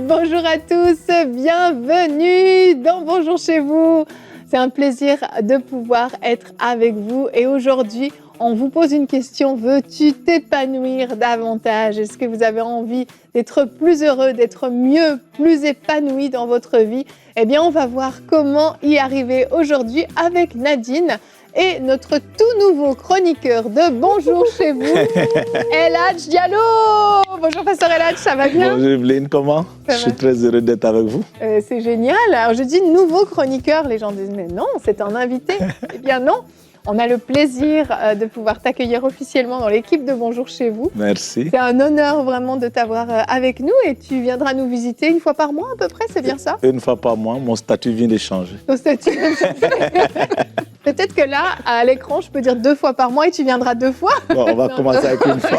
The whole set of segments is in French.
Bonjour à tous, bienvenue dans Bonjour chez vous. C'est un plaisir de pouvoir être avec vous et aujourd'hui, on vous pose une question. Veux-tu t'épanouir davantage? Est-ce que vous avez envie d'être plus heureux, d'être mieux, plus épanoui dans votre vie? Eh bien, on va voir comment y arriver aujourd'hui avec Nadine et notre tout nouveau chroniqueur de Bonjour chez vous, Eladj Diallo. Bonjour Pasteur Eladj, ça va bien? Bonjour Evelyne, comment? Je suis très heureux d'être avec vous. C'est génial. Alors je dis nouveau chroniqueur, les gens disent mais non, c'est un invité. Eh bien non, on a le plaisir de pouvoir t'accueillir officiellement dans l'équipe de Bonjour chez vous. Merci. C'est un honneur vraiment de t'avoir avec nous et tu viendras nous visiter une fois par mois à peu près, c'est bien ça? Une fois par mois, mon statut vient de changer. Ton statut vient de changer. Peut-être que là, à l'écran, je peux dire 2 fois par mois et tu viendras 2 fois. Bon, on va commencer avec une fois.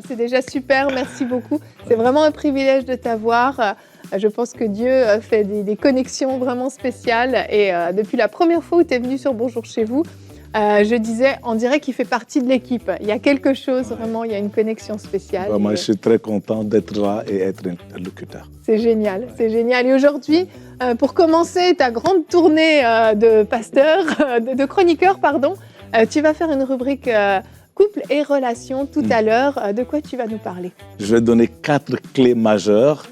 C'est déjà super, merci beaucoup. C'est vraiment un privilège de t'avoir. Je pense que Dieu fait des connexions vraiment spéciales. Et depuis la première fois où tu es venu sur Bonjour chez vous, je disais, on dirait qu'il fait partie de l'équipe. Il y a quelque chose, vraiment, il y a une connexion spéciale. Moi, je suis très content d'être là et être interlocuteur. C'est génial, c'est génial. Et aujourd'hui, pour commencer ta grande tournée de pasteur, de chroniqueur, pardon, tu vas faire une rubrique couple et relations tout à l'heure. De quoi tu vas nous parler? Je vais donner 4 clés majeures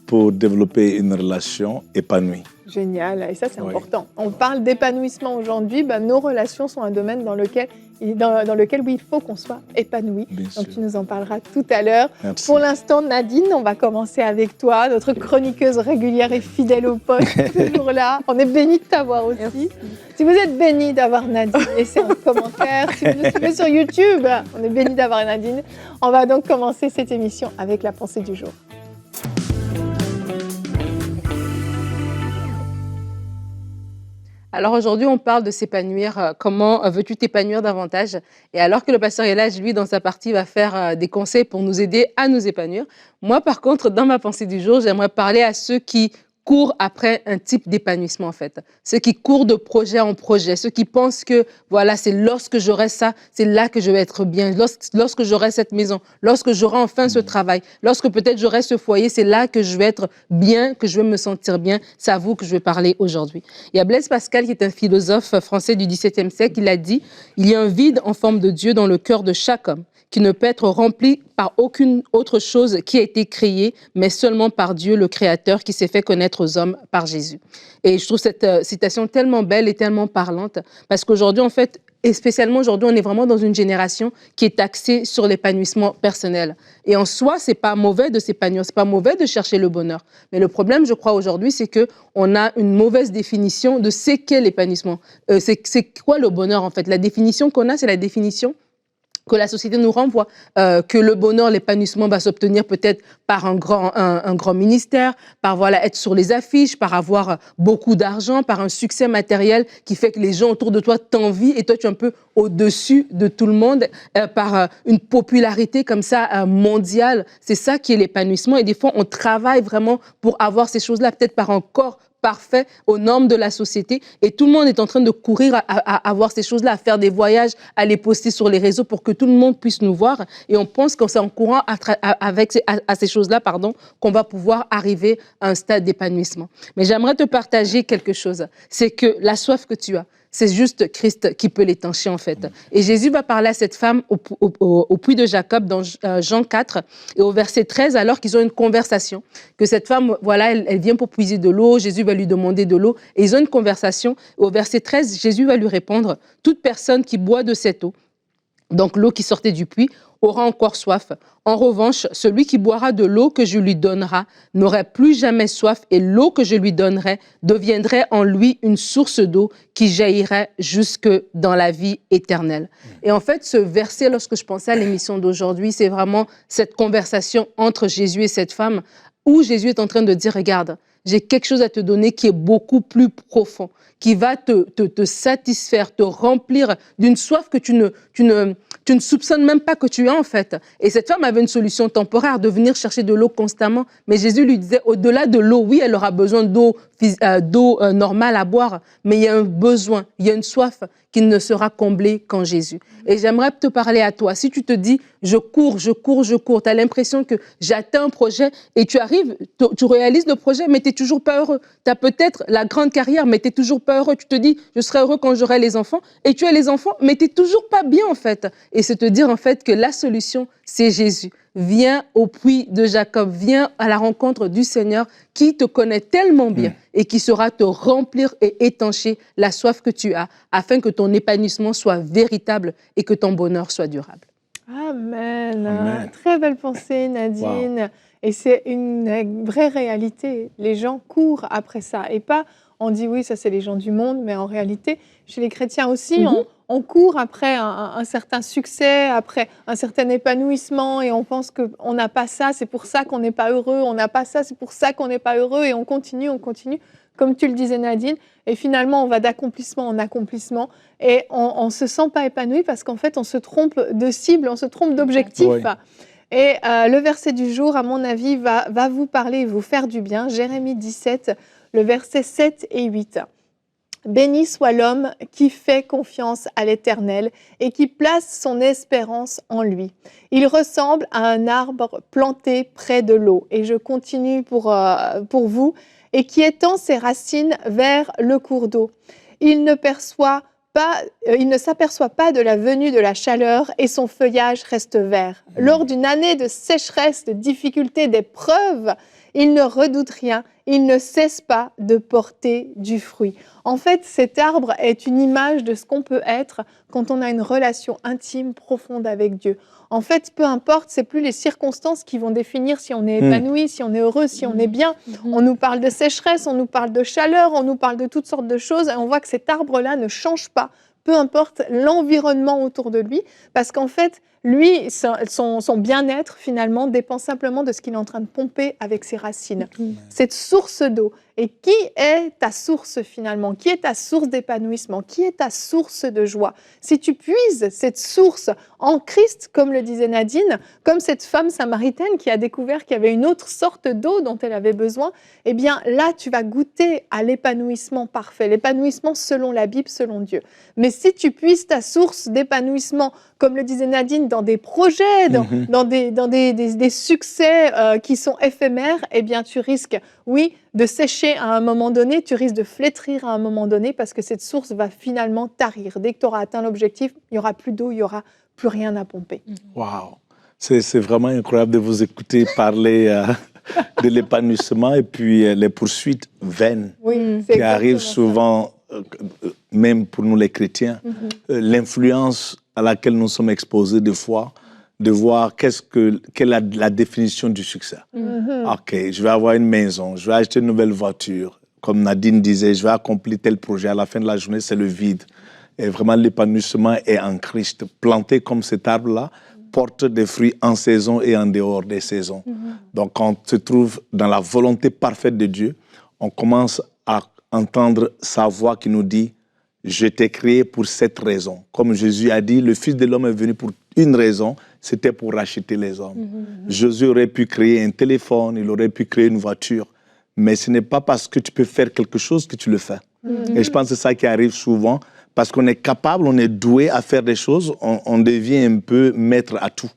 pour développer une relation épanouie. Génial, et ça c'est important. On parle d'épanouissement aujourd'hui, nos relations sont un domaine dans lequel oui, il faut qu'on soit épanoui. Donc tu nous en parleras tout à l'heure. Merci. Pour l'instant, Nadine, on va commencer avec toi, notre chroniqueuse régulière et fidèle au poste, toujours là. On est bénis de t'avoir aussi. Merci. Si vous êtes bénis d'avoir Nadine, laissez un commentaire. Si vous nous suivez sur YouTube, on est bénis d'avoir Nadine. On va donc commencer cette émission avec la pensée du jour. Alors aujourd'hui, on parle de s'épanouir. Comment veux-tu t'épanouir davantage? Et alors que le pasteur Eladj, lui, dans sa partie, va faire des conseils pour nous aider à nous épanouir. Moi, par contre, dans ma pensée du jour, j'aimerais parler à ceux qui courent après un type d'épanouissement, en fait. Ceux qui courent de projet en projet, ceux qui pensent que, voilà, c'est lorsque j'aurai ça, c'est là que je vais être bien, lorsque j'aurai cette maison, lorsque j'aurai enfin ce travail, lorsque peut-être j'aurai ce foyer, c'est là que je vais être bien, que je vais me sentir bien. C'est à vous que je vais parler aujourd'hui. Il y a Blaise Pascal, qui est un philosophe français du XVIIe siècle, il a dit « Il y a un vide en forme de Dieu dans le cœur de chaque homme, qui ne peut être rempli par aucune autre chose qui a été créée, mais seulement par Dieu, le Créateur, qui s'est fait connaître aux hommes par Jésus. » Et je trouve cette citation tellement belle et tellement parlante, parce qu'aujourd'hui, en fait, et spécialement aujourd'hui, on est vraiment dans une génération qui est axée sur l'épanouissement personnel. Et en soi, c'est pas mauvais de s'épanouir, c'est pas mauvais de chercher le bonheur. Mais le problème, je crois, aujourd'hui, c'est qu'on a une mauvaise définition de ce qu'est l'épanouissement. C'est quoi le bonheur, en fait? La définition qu'on a, c'est la définition que la société nous renvoie, que le bonheur, l'épanouissement va s'obtenir peut-être par un grand ministère, par être sur les affiches, par avoir beaucoup d'argent, par un succès matériel qui fait que les gens autour de toi t'envient et toi tu es un peu au-dessus de tout le monde, par une popularité comme ça mondiale. C'est ça qui est l'épanouissement et des fois on travaille vraiment pour avoir ces choses-là, peut-être par un corps parfait aux normes de la société et tout le monde est en train de courir à avoir ces choses-là, à faire des voyages, à les poster sur les réseaux pour que tout le monde puisse nous voir et on pense que c'est en courant à ces choses-là, qu'on va pouvoir arriver à un stade d'épanouissement. Mais j'aimerais te partager quelque chose, c'est que la soif que tu as, c'est juste Christ qui peut l'étancher en fait. Et Jésus va parler à cette femme au puits de Jacob dans Jean 4 et au verset 13 alors qu'ils ont une conversation. Que cette femme, elle vient pour puiser de l'eau, Jésus va lui demander de l'eau et ils ont une conversation. Et au verset 13, Jésus va lui répondre « Toute personne qui boit de cette eau, donc l'eau qui sortait du puits, aura encore soif. En revanche, celui qui boira de l'eau que je lui donnerai n'aurait plus jamais soif et l'eau que je lui donnerai deviendrait en lui une source d'eau qui jaillirait jusque dans la vie éternelle. » Et en fait, ce verset, lorsque je pensais à l'émission d'aujourd'hui, c'est vraiment cette conversation entre Jésus et cette femme où Jésus est en train de dire « Regarde, j'ai quelque chose à te donner qui est beaucoup plus profond, qui va te satisfaire, te remplir d'une soif que tu ne soupçonnes même pas que tu as en fait. Et cette femme avait une solution temporaire de venir chercher de l'eau constamment. Mais Jésus lui disait, au-delà de l'eau, oui, elle aura besoin d'eau normale à boire, mais il y a un besoin, il y a une soif qui ne sera comblée qu'en Jésus. Et j'aimerais te parler à toi. Si tu te dis, je cours, tu as l'impression que j'atteins un projet et tu arrives, tu réalises le projet, mais tu n'es toujours pas heureux. Tu as peut-être la grande carrière, mais tu n'es toujours pas heureux. Tu te dis, je serai heureux quand j'aurai les enfants. Et tu as les enfants, mais tu n'es toujours pas bien en fait. Et c'est te dire en fait que la solution, c'est Jésus. Viens au puits de Jacob, viens à la rencontre du Seigneur qui te connaît tellement bien et qui saura te remplir et étancher la soif que tu as afin que ton épanouissement soit véritable et que ton bonheur soit durable. Amen. Amen. Très belle pensée, Nadine. Wow. Et c'est une vraie réalité. Les gens courent après ça. Et pas, on dit oui, ça c'est les gens du monde, mais en réalité, chez les chrétiens aussi, on court après un certain succès, après un certain épanouissement et on pense qu'on n'a pas ça, c'est pour ça qu'on n'est pas heureux, on n'a pas ça, c'est pour ça qu'on n'est pas heureux et on continue, comme tu le disais Nadine, et finalement on va d'accomplissement en accomplissement et on ne se sent pas épanoui parce qu'en fait on se trompe de cible, on se trompe d'objectif. Oui. Et le verset du jour, à mon avis, va vous parler et vous faire du bien. Jérémie 17, le verset 7 et 8. Béni soit l'homme qui fait confiance à l'Éternel et qui place son espérance en lui. Il ressemble à un arbre planté près de l'eau. Et je continue pour vous. Et qui étend ses racines vers le cours d'eau. Il ne s'aperçoit pas de la venue de la chaleur et son feuillage reste vert. Lors d'une année de sécheresse, de difficultés, d'épreuves, il ne redoute rien, il ne cesse pas de porter du fruit. En fait, cet arbre est une image de ce qu'on peut être quand on a une relation intime, profonde avec Dieu. En fait, peu importe, c'est plus les circonstances qui vont définir si on est épanoui, si on est heureux, si on est bien. On nous parle de sécheresse, on nous parle de chaleur, on nous parle de toutes sortes de choses et on voit que cet arbre-là ne change pas, peu importe l'environnement autour de lui, parce qu'en fait, lui, son bien-être, finalement, dépend simplement de ce qu'il est en train de pomper avec ses racines. Cette source d'eau. Et qui est ta source, finalement? Qui est ta source d'épanouissement? Qui est ta source de joie? Si tu puises cette source en Christ, comme le disait Nadine, comme cette femme samaritaine qui a découvert qu'il y avait une autre sorte d'eau dont elle avait besoin, eh bien, là, tu vas goûter à l'épanouissement parfait, l'épanouissement selon la Bible, selon Dieu. Mais si tu puises ta source d'épanouissement, comme le disait Nadine, dans des projets, dans des succès qui sont éphémères, eh bien, tu risques, oui, de sécher à un moment donné, tu risques de flétrir à un moment donné parce que cette source va finalement tarir. Dès que tu auras atteint l'objectif, il n'y aura plus d'eau, il n'y aura plus rien à pomper. Waouh! C'est vraiment incroyable de vous écouter parler de l'épanouissement et puis les poursuites vaines qui arrivent souvent, même pour nous les chrétiens. L'influence à laquelle nous sommes exposés des fois, de voir quelle est la définition du succès. OK, je vais avoir une maison, je vais acheter une nouvelle voiture. Comme Nadine disait, je vais accomplir tel projet. À la fin de la journée, c'est le vide. Et vraiment, l'épanouissement est en Christ. Planté comme cet arbre-là, porte des fruits en saison et en dehors des saisons. Donc, quand on se trouve dans la volonté parfaite de Dieu, on commence à entendre sa voix qui nous dit « Je t'ai créé pour cette raison ». Comme Jésus a dit, le Fils de l'homme est venu pour une raison, c'était pour racheter les hommes. Jésus aurait pu créer un téléphone, il aurait pu créer une voiture, mais ce n'est pas parce que tu peux faire quelque chose que tu le fais. Et je pense que c'est ça qui arrive souvent, parce qu'on est capable, on est doué à faire des choses, on devient un peu maître à tout.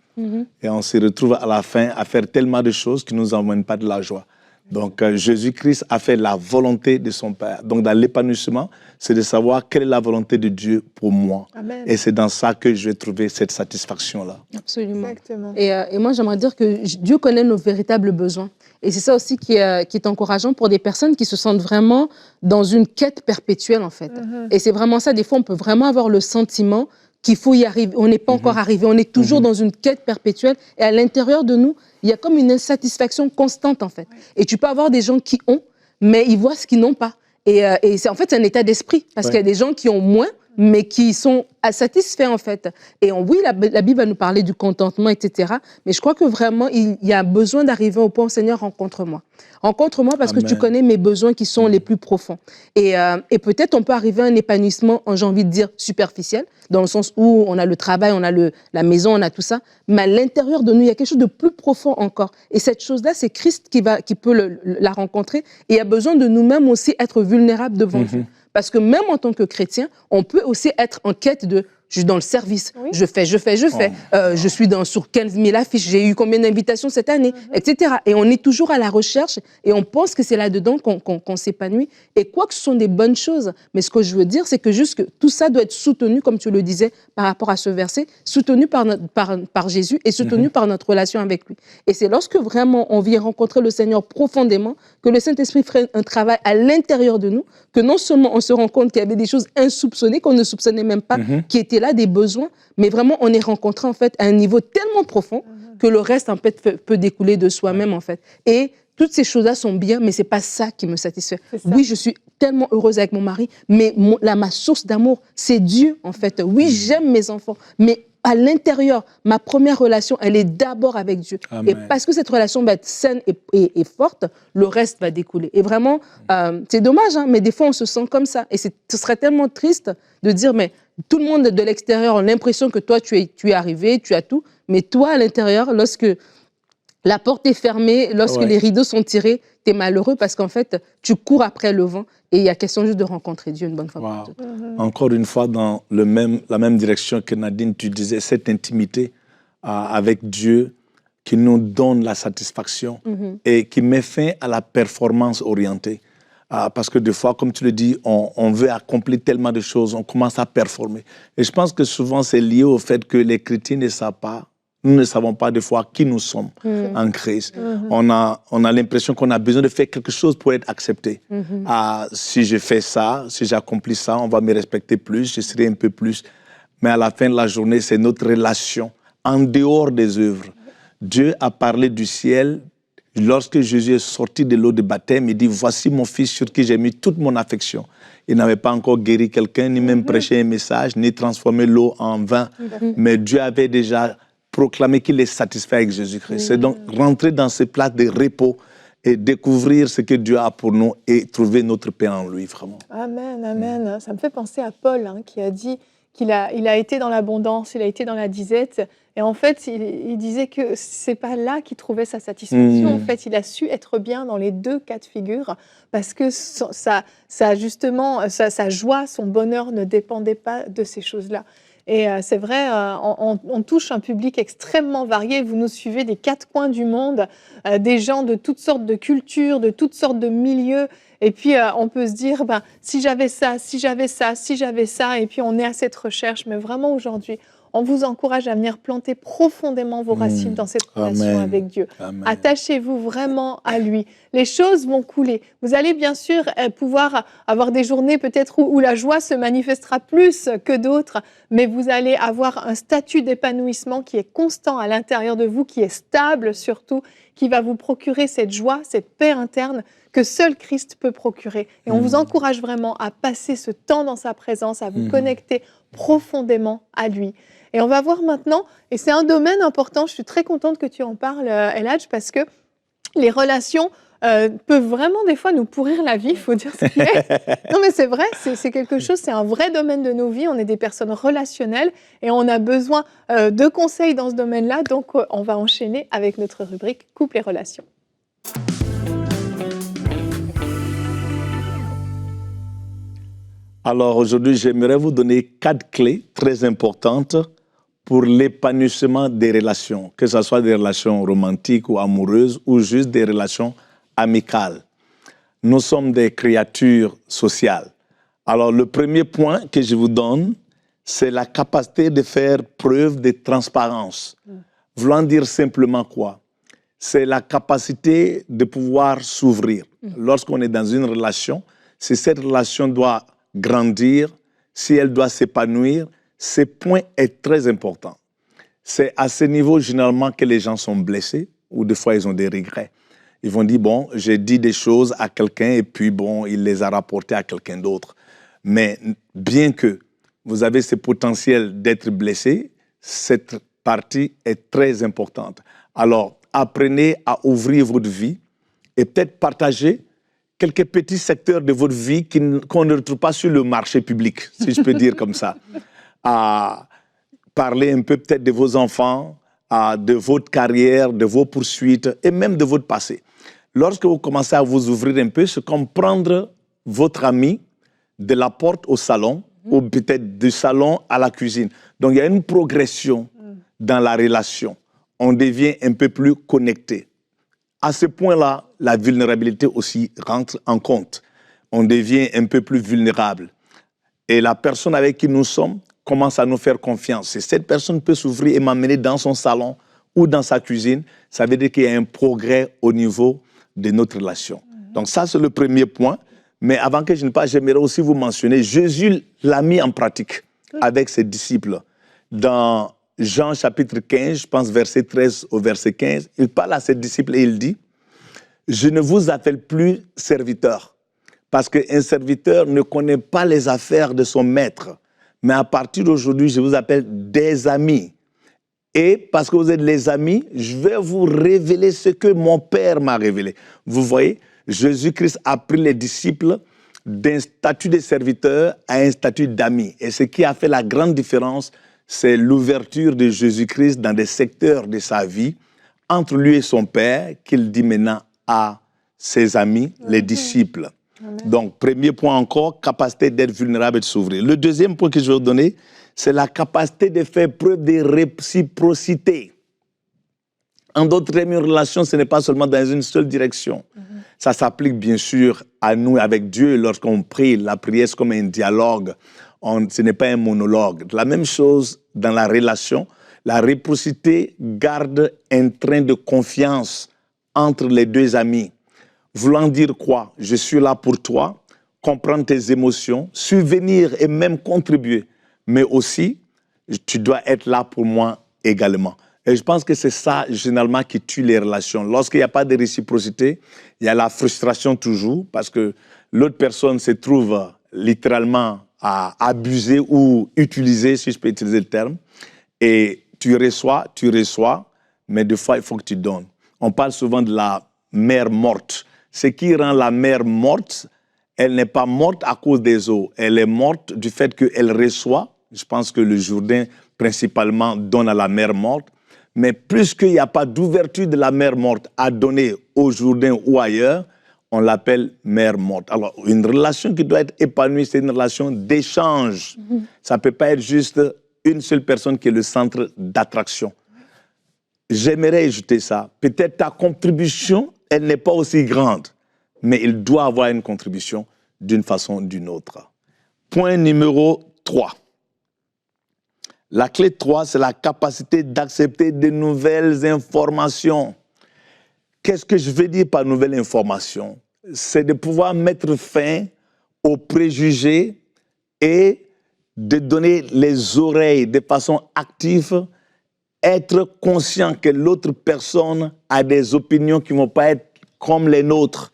Et on se retrouve à la fin à faire tellement de choses qui ne nous emmènent pas de la joie. Donc, Jésus-Christ a fait la volonté de son Père. Donc, dans l'épanouissement, c'est de savoir quelle est la volonté de Dieu pour moi. Amen. Et c'est dans ça que je vais trouver cette satisfaction-là. Absolument. Exactement. Et moi, j'aimerais dire que Dieu connaît nos véritables besoins. Et c'est ça aussi qui est encourageant pour des personnes qui se sentent vraiment dans une quête perpétuelle, en fait. Et c'est vraiment ça. Des fois, on peut vraiment avoir le sentiment qu'il faut y arriver. On n'est pas encore arrivé. On est toujours dans une quête perpétuelle. Et à l'intérieur de nous, il y a comme une insatisfaction constante, en fait. Et tu peux avoir des gens qui ont, mais ils voient ce qu'ils n'ont pas. Et c'est en fait un état d'esprit. Parce qu'il y a des gens qui ont moins, mais qui sont satisfaits en fait. Et oui, la Bible va nous parler du contentement, etc. Mais je crois que vraiment, il y a besoin d'arriver au point, Seigneur, rencontre-moi. Rencontre-moi parce que tu connais mes besoins qui sont les plus profonds. Et peut-être on peut arriver à un épanouissement, j'ai envie de dire, superficiel, dans le sens où on a le travail, on a la maison, on a tout ça. Mais à l'intérieur de nous, il y a quelque chose de plus profond encore. Et cette chose-là, c'est Christ qui peut la rencontrer. Et il y a besoin de nous-mêmes aussi être vulnérables devant Dieu. Parce que même en tant que chrétien, on peut aussi être en quête de... Je suis dans le service, je fais. Je suis sur 15 000 affiches, j'ai eu combien d'invitations cette année, etc. Et on est toujours à la recherche et on pense que c'est là-dedans qu'on s'épanouit. Et quoi que ce sont des bonnes choses, mais ce que je veux dire, c'est que juste que tout ça doit être soutenu, comme tu le disais par rapport à ce verset, soutenu par Jésus et soutenu par notre relation avec lui. Et c'est lorsque vraiment on vient rencontrer le Seigneur profondément, que le Saint-Esprit ferait un travail à l'intérieur de nous, que non seulement on se rend compte qu'il y avait des choses insoupçonnées qu'on ne soupçonnait même pas, qui étaient là, des besoins, mais vraiment on est rencontré en fait à un niveau tellement profond que le reste en fait peut découler de soi-même en fait. Et toutes ces choses-là sont bien, mais c'est pas ça qui me satisfait. Oui, je suis tellement heureuse avec mon mari, mais ma source d'amour, c'est Dieu en fait. Oui, j'aime mes enfants, mais à l'intérieur, ma première relation, elle est d'abord avec Dieu. Amen. Et parce que cette relation va être saine et forte, le reste va découler. Et vraiment, c'est dommage, hein, mais des fois, on se sent comme ça. Et ce serait tellement triste de dire, mais tout le monde de l'extérieur a l'impression que toi, tu es arrivé, tu as tout. Mais toi, à l'intérieur, lorsque la porte est fermée, lorsque les rideaux sont tirés, tu es malheureux parce qu'en fait, tu cours après le vent et il y a question juste de rencontrer Dieu une bonne fois pour toutes. Encore une fois, dans la même direction que Nadine, tu disais, cette intimité avec Dieu qui nous donne la satisfaction et qui met fin à la performance orientée. Parce que des fois, comme tu le dis, on veut accomplir tellement de choses, on commence à performer. Et je pense que souvent, c'est lié au fait que les chrétiens ne savent pas, nous ne savons pas des fois qui nous sommes en Christ. On a l'impression qu'on a besoin de faire quelque chose pour être accepté. Si je fais ça, si j'accomplis ça, on va me respecter plus, je serai un peu plus. Mais à la fin de la journée, c'est notre relation en dehors des œuvres. Dieu a parlé du ciel. Lorsque Jésus est sorti de l'eau de baptême, il dit « Voici mon fils sur qui j'ai mis toute mon affection ». Il n'avait pas encore guéri quelqu'un, ni même prêché un message, ni transformé l'eau en vin. Mais Dieu avait déjà proclamé qu'il est satisfait avec Jésus-Christ. C'est donc rentrer dans ce plat de repos et découvrir ce que Dieu a pour nous et trouver notre paix en lui, vraiment. Amen, amen. Ça me fait penser à Paul, qui a dit qu'il a été dans l'abondance, il a été dans la disette. Et en fait, il disait que c'est pas là qu'il trouvait sa satisfaction. En fait, il a su être bien dans les deux cas de figure parce que sa joie, son bonheur ne dépendait pas de ces choses-là. Et c'est vrai, on touche un public extrêmement varié. Vous nous suivez des quatre coins du monde, des gens de toutes sortes de cultures, de toutes sortes de milieux. Et puis, on peut se dire, si j'avais ça, si j'avais ça, si j'avais ça. Et puis, on est à cette recherche. Mais vraiment, aujourd'hui, on vous encourage à venir planter profondément vos racines dans cette relation avec Dieu. Amen. Attachez-vous vraiment à lui. Les choses vont couler. Vous allez bien sûr pouvoir avoir des journées peut-être où la joie se manifestera plus que d'autres, mais vous allez avoir un statut d'épanouissement qui est constant à l'intérieur de vous, qui est stable surtout, qui va vous procurer cette joie, cette paix interne que seul Christ peut procurer. Et on vous encourage vraiment à passer ce temps dans sa présence, à vous connecter profondément à lui. Et on va voir maintenant, et c'est un domaine important, je suis très contente que tu en parles, El Hadj, parce que les relations peuvent vraiment des fois nous pourrir la vie, il faut dire ce qui est. Non mais c'est vrai, c'est quelque chose, c'est un vrai domaine de nos vies, on est des personnes relationnelles et on a besoin de conseils dans ce domaine-là, donc on va enchaîner avec notre rubrique Couple et relations. Alors aujourd'hui, j'aimerais vous donner 4 clés très importantes pour l'épanouissement des relations, que ce soit des relations romantiques ou amoureuses ou juste des relations amicales. Nous sommes des créatures sociales. Alors le premier point que je vous donne, c'est la capacité de faire preuve de transparence. Voulant dire simplement quoi? C'est la capacité de pouvoir s'ouvrir. Lorsqu'on est dans une relation, si cette relation doit grandir, si elle doit s'épanouir, ce point est très important. C'est à ce niveau, généralement, que les gens sont blessés ou des fois, ils ont des regrets. Ils vont dire, bon, j'ai dit des choses à quelqu'un et puis, bon, il les a rapportées à quelqu'un d'autre. Mais bien que vous avez ce potentiel d'être blessé, cette partie est très importante. Alors, apprenez à ouvrir votre vie et peut-être partager quelques petits secteurs de votre vie qu'on ne retrouve pas sur le marché public, si je peux dire comme ça. Parler un peu peut-être de vos enfants, de votre carrière, de vos poursuites et même de votre passé. Lorsque vous commencez à vous ouvrir un peu, c'est comme prendre votre ami de la porte au salon ou peut-être du salon à la cuisine. Donc, il y a une progression dans la relation. On devient un peu plus connecté. À ce point-là, la vulnérabilité aussi rentre en compte. On devient un peu plus vulnérable. Et la personne avec qui nous sommes commence à nous faire confiance. Et cette personne peut s'ouvrir et m'amener dans son salon ou dans sa cuisine. Ça veut dire qu'il y a un progrès au niveau de notre relation. Donc ça, c'est le premier point. Mais avant que je ne passe, j'aimerais aussi vous mentionner, Jésus l'a mis en pratique avec ses disciples. Dans Jean chapitre 15, je pense verset 13 au verset 15, il parle à ses disciples et il dit « Je ne vous appelle plus serviteur, parce qu'un serviteur ne connaît pas les affaires de son maître. Mais à partir d'aujourd'hui, je vous appelle des amis. Et parce que vous êtes les amis, je vais vous révéler ce que mon Père m'a révélé. » Vous voyez, Jésus-Christ a pris les disciples d'un statut de serviteur à un statut d'ami. Et ce qui a fait la grande différence, c'est l'ouverture de Jésus-Christ dans des secteurs de sa vie, entre lui et son Père, qu'il dit maintenant à ses amis, les disciples. Amen. Donc, premier point encore, capacité d'être vulnérable et de s'ouvrir. Le deuxième point que je vais vous donner, c'est la capacité de faire preuve de réciprocité. En d'autres termes, une relation, ce n'est pas seulement dans une seule direction. Ça s'applique bien sûr à nous avec Dieu lorsqu'on prie. La prière, c'est comme un dialogue. Ce n'est pas un monologue. La même chose dans la relation. La réciprocité garde un train de confiance entre les deux amis. Voulant dire quoi? Je suis là pour toi, comprendre tes émotions, subvenir et même contribuer. Mais aussi, tu dois être là pour moi également. Et je pense que c'est ça, généralement, qui tue les relations. Lorsqu'il n'y a pas de réciprocité, il y a la frustration toujours, parce que l'autre personne se trouve littéralement à abuser ou utiliser, si je peux utiliser le terme. Et tu reçois, mais des fois, il faut que tu donnes. On parle souvent de la mère morte. Ce qui rend la mère morte, elle n'est pas morte à cause des eaux. Elle est morte du fait qu'elle reçoit. Je pense que le Jourdain, principalement, donne à la mère morte. Mais puisqu'il n'y a pas d'ouverture de la mère morte à donner au Jourdain ou ailleurs, on l'appelle mère morte. Alors, une relation qui doit être épanouie, c'est une relation d'échange. Ça ne peut pas être juste une seule personne qui est le centre d'attraction. J'aimerais ajouter ça. Peut-être ta contribution, elle n'est pas aussi grande, mais il doit avoir une contribution d'une façon ou d'une autre. Point numéro 3. La clé 3, c'est la capacité d'accepter de nouvelles informations. Qu'est-ce que je veux dire par nouvelles informations? C'est de pouvoir mettre fin aux préjugés et de donner les oreilles de façon active, être conscient que l'autre personne a des opinions qui ne vont pas être comme les nôtres.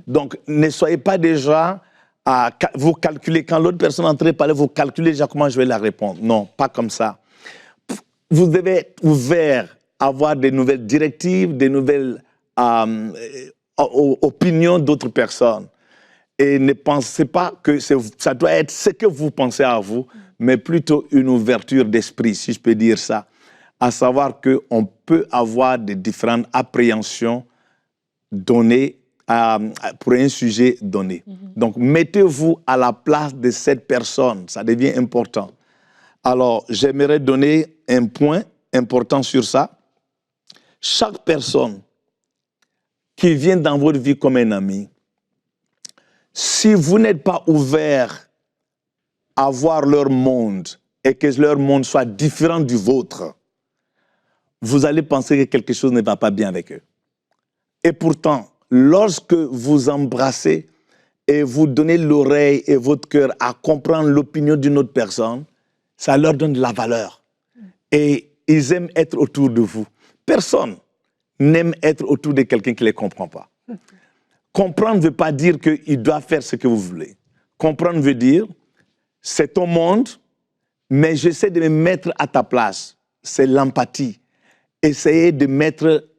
Donc, ne soyez pas déjà à vous calculer. Quand l'autre personne est en train de parler, vous calculez déjà comment je vais la répondre. Non, pas comme ça. Vous devez être ouvert à avoir des nouvelles directives, des nouvelles opinions d'autres personnes. Et ne pensez pas que ça doit être ce que vous pensez à vous, mais plutôt une ouverture d'esprit, si je peux dire ça. À savoir qu'on peut avoir des différentes appréhensions données pour un sujet donné. Donc, mettez-vous à la place de cette personne. Ça devient important. Alors, j'aimerais donner un point important sur ça. Chaque personne qui vient dans votre vie comme un ami, si vous n'êtes pas ouvert à voir leur monde et que leur monde soit différent du vôtre, vous allez penser que quelque chose ne va pas bien avec eux. Et pourtant, lorsque vous embrassez et vous donnez l'oreille et votre cœur à comprendre l'opinion d'une autre personne, ça leur donne de la valeur. Et ils aiment être autour de vous. Personne n'aime être autour de quelqu'un qui ne les comprend pas. Comprendre ne veut pas dire qu'il doit faire ce que vous voulez. Comprendre veut dire, c'est ton monde, mais j'essaie de me mettre à ta place. C'est l'empathie. Essayer de mettre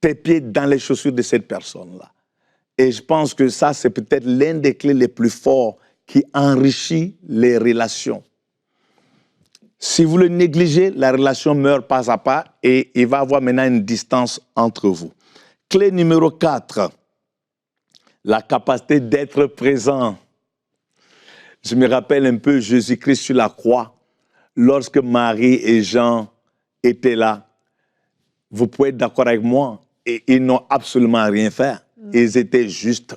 tes pieds dans les chaussures de cette personne-là. Et je pense que ça, c'est peut-être l'un des clés les plus forts qui enrichit les relations. Si vous le négligez, la relation meurt pas à pas et il va y avoir maintenant une distance entre vous. Clé numéro 4, la capacité d'être présent. Je me rappelle un peu Jésus-Christ sur la croix, lorsque Marie et Jean étaient là. Vous pouvez être d'accord avec moi, et ils n'ont absolument rien fait. Ils étaient juste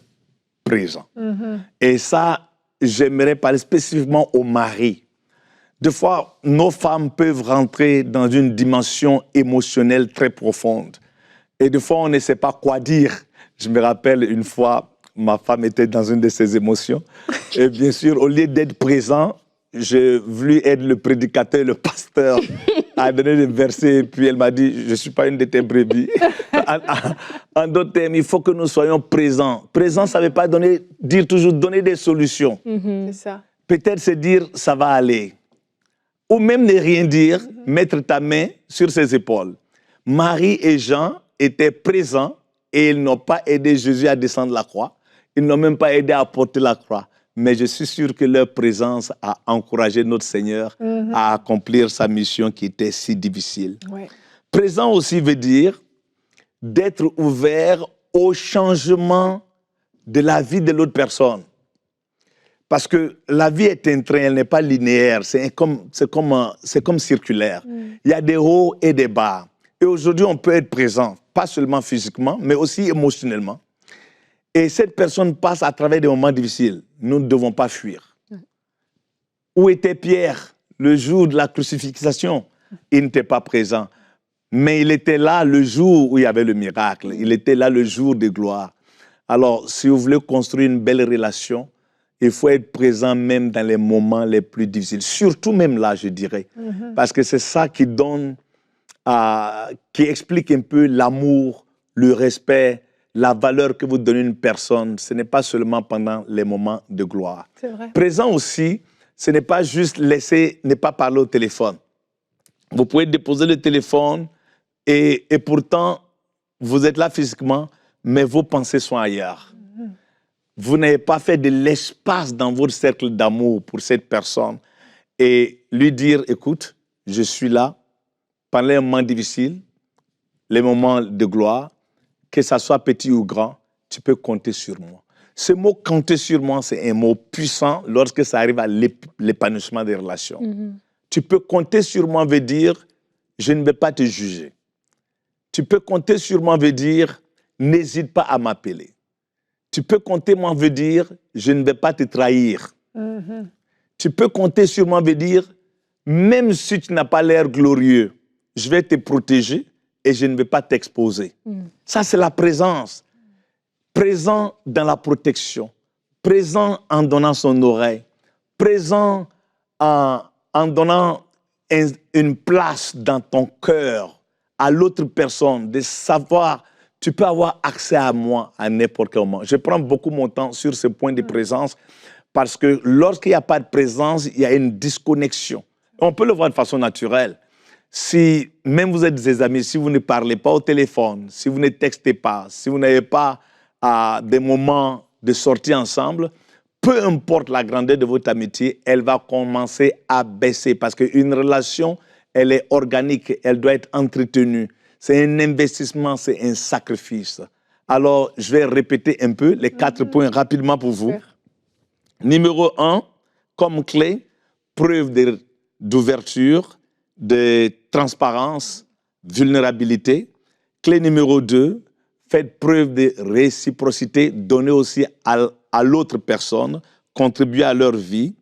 présents. Et ça, j'aimerais parler spécifiquement aux maris. Des fois, nos femmes peuvent rentrer dans une dimension émotionnelle très profonde. Et des fois, on ne sait pas quoi dire. Je me rappelle une fois, ma femme était dans une de ses émotions. Et bien sûr, au lieu d'être présent, j'ai voulu être le prédicateur, le pasteur, à donner des versets. Puis elle m'a dit, je ne suis pas une de tes brebis. En d'autres termes, il faut que nous soyons présents. Présent, ça ne veut pas dire toujours donner des solutions. C'est ça. Peut-être se dire, ça va aller. Ou même ne rien dire, mettre ta main sur ses épaules. Marie et Jean étaient présents et ils n'ont pas aidé Jésus à descendre la croix. Ils n'ont même pas aidé à porter la croix. Mais je suis sûr que leur présence a encouragé notre Seigneur à accomplir sa mission qui était si difficile. Ouais. Présent aussi veut dire d'être ouvert au changement de la vie de l'autre personne. Parce que la vie est un train, elle n'est pas linéaire, c'est comme circulaire. Il y a des hauts et des bas. Et aujourd'hui, on peut être présent, pas seulement physiquement, mais aussi émotionnellement. Et cette personne passe à travers des moments difficiles. Nous ne devons pas fuir. Où était Pierre le jour de la crucifixion? Il n'était pas présent. Mais il était là le jour où il y avait le miracle. Il était là le jour de gloire. Alors, si vous voulez construire une belle relation, il faut être présent même dans les moments les plus difficiles. Surtout même là, je dirais. Parce que c'est ça qui donne, qui explique un peu l'amour, le respect, la valeur que vous donnez à une personne. Ce n'est pas seulement pendant les moments de gloire. C'est vrai. Présent aussi, ce n'est pas juste laisser, ne pas parler au téléphone. Vous pouvez déposer le téléphone et pourtant, vous êtes là physiquement, mais vos pensées sont ailleurs. Vous n'avez pas fait de l'espace dans votre cercle d'amour pour cette personne et lui dire, écoute, je suis là pendant les moments difficiles, les moments de gloire, que ça soit petit ou grand, tu peux compter sur moi. Ce mot « compter sur moi », c'est un mot puissant lorsque ça arrive à l'épanouissement des relations. Tu peux compter sur moi veut dire, je ne vais pas te juger. Tu peux compter sur moi veut dire, n'hésite pas à m'appeler. Tu peux compter sur moi veut dire, je ne vais pas te trahir. Tu peux compter sur moi veut dire, même si tu n'as pas l'air glorieux, je vais te protéger et je ne vais pas t'exposer. Ça, c'est la présence. Présent dans la protection, présent en donnant son oreille, présent en donnant une place dans ton cœur à l'autre personne, de savoir, tu peux avoir accès à moi à n'importe quel moment. Je prends beaucoup mon temps sur ce point de présence parce que lorsqu'il n'y a pas de présence, il y a une disconnexion. On peut le voir de façon naturelle. Si même vous êtes des amis, si vous ne parlez pas au téléphone, si vous ne textez pas, si vous n'avez pas des moments de sortie ensemble, peu importe la grandeur de votre amitié, elle va commencer à baisser parce qu'une relation, elle est organique, elle doit être entretenue. C'est un investissement, c'est un sacrifice. Alors, je vais répéter un peu les 4 points rapidement pour vous. Numéro 1, comme clé, preuve d'ouverture, de transparence, vulnérabilité. Clé numéro 2, faites preuve de réciprocité, donnez aussi à l'autre personne, contribuez à leur vie.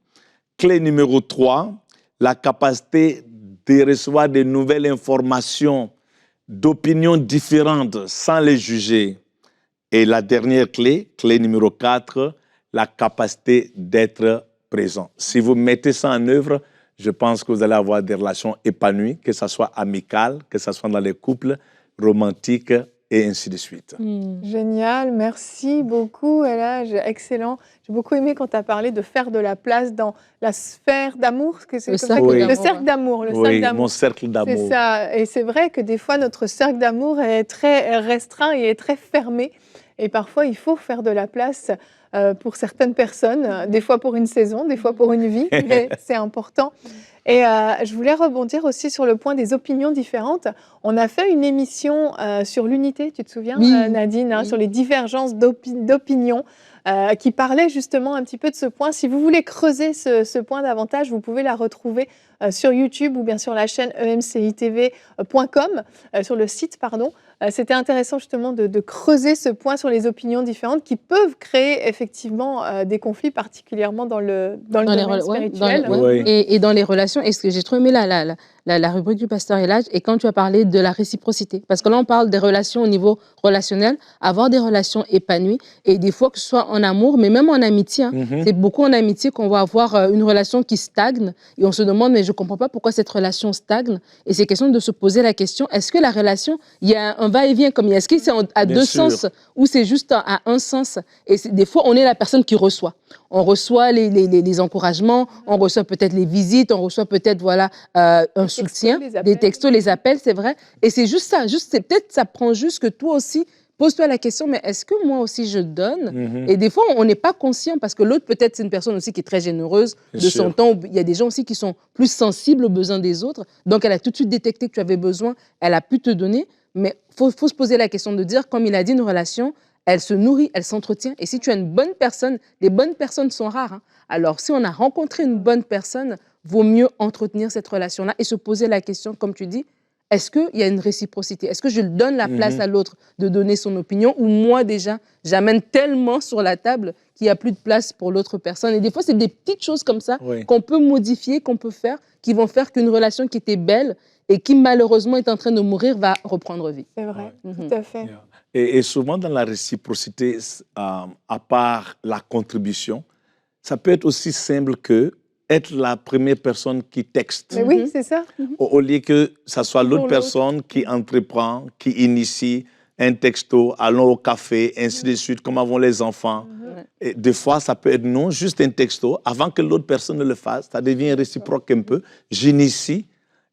Clé numéro 3, la capacité de recevoir de nouvelles informations, d'opinions différentes sans les juger. Et la dernière clé, clé numéro 4, la capacité d'être présent. Si vous mettez ça en œuvre, je pense que vous allez avoir des relations épanouies, que ce soit amicales, que ce soit dans les couples, romantiques et ainsi de suite. Génial, merci beaucoup, Elhadj, excellent. J'ai beaucoup aimé quand tu as parlé de faire de la place dans la sphère d'amour. Le cercle d'amour. Mon cercle d'amour. C'est ça, et c'est vrai que des fois, notre cercle d'amour est très restreint et est très fermé. Et parfois, il faut faire de la place pour certaines personnes, des fois pour une saison, des fois pour une vie, mais c'est important. Et je voulais rebondir aussi sur le point des opinions différentes. On a fait une émission sur l'unité, tu te souviens, Nadine, sur les divergences d'opinions, qui parlait justement un petit peu de ce point. Si vous voulez creuser ce point davantage, vous pouvez la retrouver sur YouTube ou bien sur la chaîne emcitv.com, sur le site, pardon. C'était intéressant justement de creuser ce point sur les opinions différentes qui peuvent créer effectivement des conflits, particulièrement dans le domaine spirituel. Et dans les relations. Et ce que j'ai trop aimé la rubrique du pasteur Elhadj, et quand tu as parlé de la réciprocité, parce que là on parle des relations au niveau relationnel, avoir des relations épanouies, et des fois que ce soit en amour, mais même en amitié, c'est beaucoup en amitié qu'on va avoir une relation qui stagne, et on se demande, mais je ne comprends pas pourquoi cette relation stagne, et c'est question de se poser la question, est-ce que la relation, il y a un va-et-vient, comme est-ce que c'est à deux sens, ou c'est juste à un sens, et des fois on est la personne qui reçoit. On reçoit les encouragements, on reçoit peut-être les visites, on reçoit peut-être un soutien, des textos, les appels, c'est vrai. Et c'est juste ça, peut-être ça prend juste que toi aussi, pose-toi la question, mais est-ce que moi aussi je donne? Et des fois, on n'est pas conscient parce que l'autre, peut-être, c'est une personne aussi qui est très généreuse de son temps. Il y a des gens aussi qui sont plus sensibles aux besoins des autres. Donc, elle a tout de suite détecté que tu avais besoin, elle a pu te donner. Mais il faut se poser la question de dire, comme il a dit, une relation, elle se nourrit, elle s'entretient. Et si tu as une bonne personne, les bonnes personnes sont rares. Alors, si on a rencontré une bonne personne, vaut mieux entretenir cette relation-là et se poser la question, comme tu dis, est-ce qu'il y a une réciprocité? Est-ce que je donne la place à l'autre de donner son opinion, ou moi déjà, j'amène tellement sur la table qu'il n'y a plus de place pour l'autre personne? Et des fois, c'est des petites choses comme ça qu'on peut modifier, qu'on peut faire, qui vont faire qu'une relation qui était belle et qui malheureusement est en train de mourir va reprendre vie. C'est vrai, tout à fait. Et souvent dans la réciprocité, à part la contribution, ça peut être aussi simple que être la première personne qui texte. Mais oui, c'est ça. Au lieu que ça soit l'autre personne qui entreprend, qui initie un texto, allons au café, ainsi de suite, comment vont les enfants. Et des fois, ça peut être non, juste un texto. Avant que l'autre personne ne le fasse, ça devient réciproque un peu. J'initie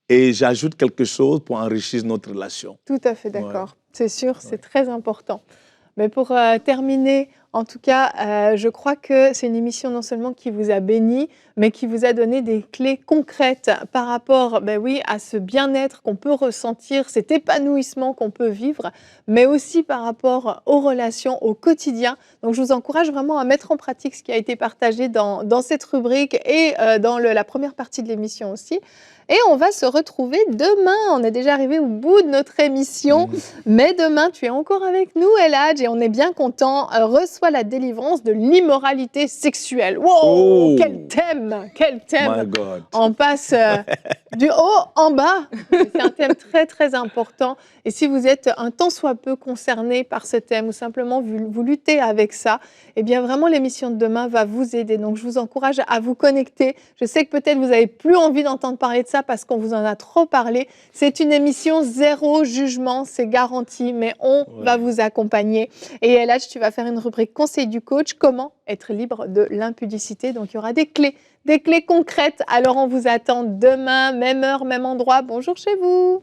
et j'ajoute quelque chose pour enrichir notre relation. Tout à fait d'accord. C'est sûr, c'est très important. Mais pour terminer, en tout cas, je crois que c'est une émission non seulement qui vous a béni, mais qui vous a donné des clés concrètes par rapport à ce bien-être qu'on peut ressentir, cet épanouissement qu'on peut vivre, mais aussi par rapport aux relations au quotidien. Donc, je vous encourage vraiment à mettre en pratique ce qui a été partagé dans cette rubrique et dans la première partie de l'émission aussi. Et on va se retrouver demain. On est déjà arrivé au bout de notre émission. Mais demain, tu es encore avec nous, Elhadj, et on est bien content. Reçoit la délivrance de l'immoralité sexuelle. Wow, quel thème! Quel thème! My God. On passe du haut en bas. C'est un thème très, très important. Et si vous êtes un tant soit peu concerné par ce thème ou simplement vous luttez avec ça, eh bien vraiment l'émission de demain va vous aider. Donc je vous encourage à vous connecter. Je sais que peut-être vous n'avez plus envie d'entendre parler de ça parce qu'on vous en a trop parlé. C'est une émission zéro jugement, c'est garanti, mais on va vous accompagner. Et Elhadj, tu vas faire une rubrique conseil du coach, comment être libre de l'impudicité. Donc il y aura des clés concrètes. Alors on vous attend demain, même heure, même endroit. Bonjour chez vous.